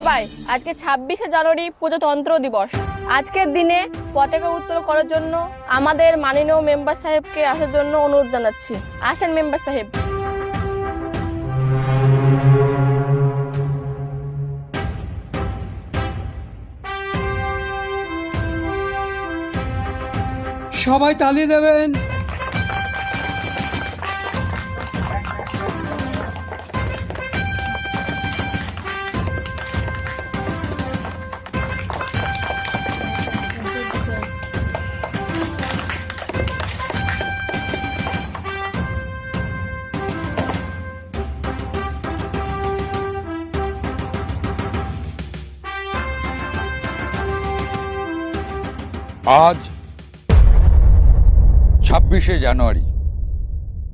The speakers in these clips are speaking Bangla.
ভাই আজকে 26শে জানুয়ারি প্রজাতন্ত্র দিবস। আজকের দিনে পতাকা উত্তোলন করার জন্য আমাদের মাননীয় মেম্বার সাহেবকে আসার জন্য অনুরোধ জানাচ্ছি। আসেন মেম্বার সাহেব। সবাই তালি দেবেন। আজ 26শে জানুয়ারি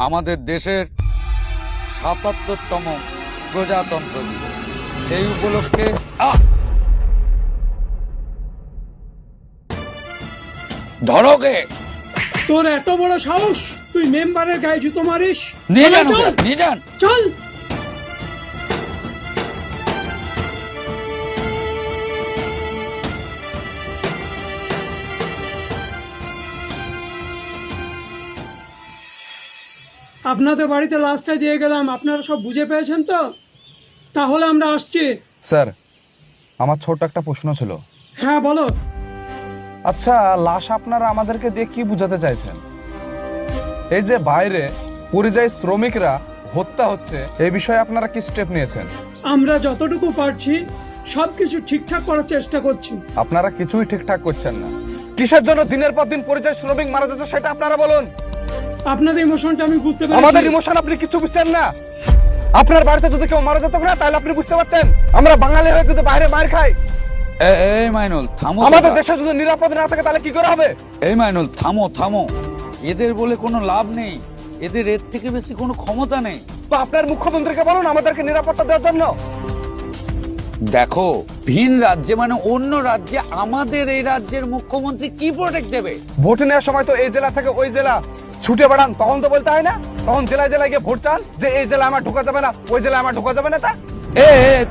আমাদের দেশের ৭৭তম প্রজাতন্ত্র দিবস। সেই উপলক্ষে ধরকে তোর এত বড় সাহস, তুই মেম্বারের গায়ে জুতো মারিস? নিয়ে যান, চল, নিয়ে যান। চল। আপনাদের বাড়িতে লাশটা দিয়ে গেলাম, আপনারা সব বুঝে পেয়েছেন তো? তাহলে আমরা আসছি। স্যার, আমার ছোট একটা প্রশ্ন ছিল। হ্যাঁ বলো। আচ্ছা, লাশ আপনারা আমাদেরকে দিয়ে কি বোঝাতে চাইছেন? এই যে বাইরে পরিযায়ী শ্রমিকরা হত্যা হচ্ছে, এই বিষয়ে আপনারা কি স্টেপ নিয়েছেন? আমরা যতটুকু পারছি সবকিছু ঠিকঠাক করার চেষ্টা করছি। আপনারা কিছুই ঠিকঠাক করছেন না। কিসের জন্য দিনের পর দিন পরিযায়ী শ্রমিক মারা যাচ্ছে সেটা আপনারা বলুন। আপনাদের ইমোশনটা আমি বুঝতে পারছি। আমাদের ইমোশন আপনি কিছু বুঝছেন না। আপনার বাড়িতে যদি কেউ মারা যেত না তাহলে আপনি বুঝতে পারতেন। আমরা বাঙালি হয়ে যদি বাইরে মার খাই, এই মাইনুল থামো। আমাদের দেশে যদি নিরাপদ না থাকে তাহলে কি করে হবে? এই মাইনুল থামো থামো। এদের বলে কোনো লাভ নেই, এদের এর থেকে বেশি কোনো ক্ষমতা নেই। তো আপনার মুখ্যমন্ত্রীকে বলুন আমাদেরকে নিরাপত্তা দেওয়ার জন্য। দেখো, ভিন রাজ্যে মানে অন্য রাজ্যে আমাদের এই রাজ্যের মুখ্যমন্ত্রী কি প্রোটেক্ট দেবে? ভোট নেওয়ার সময় তো এই জেলা থেকে ওই জেলা ছুটে বেড়ান, তখন তো বলতে হয় না? তখন জেলায় জেলায় গিয়ে ভোট চান যে এই জেলা আমার ঢোকা যাবে না, ওই জেলা আমার ঢোকা যাবে না। তা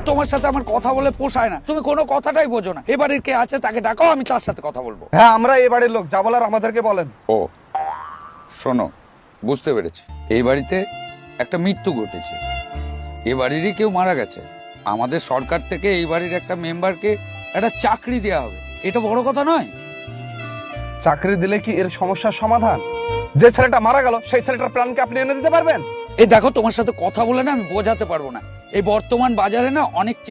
তোমার সাথে আমার কথা বলে পোষায় না, তুমি কোনো কথাটাই বোঝো না। এবারের কে আছে তাকে ডাকাও, আমি তার সাথে কথা বলবো। হ্যাঁ, আমরা এই বাড়ির লোক, যা বলার আমাদেরকে বলেন। ও শোনো, বুঝতে পেরেছি। এই বাড়িতে একটা মৃত্যু ঘটেছে, এ বাড়িরই কেউ মারা গেছে। আমাদের সরকার থেকে এই বাড়ির একটা মেম্বারকে একটা চাকরি দেওয়া হবে, এটা বড় কথা নয়? চাকরি দিলে কি এর সমস্যার সমাধান? যে ছেলেটা মারা গেল সেই ছেলেটার প্ল্যানকে আপনি এনে দিতে পারবেন? এই দেখো, তোমার সাথে কথা বলে না আমি বোঝাতে পারবো না। এই বর্তমান বাজারে না অনেক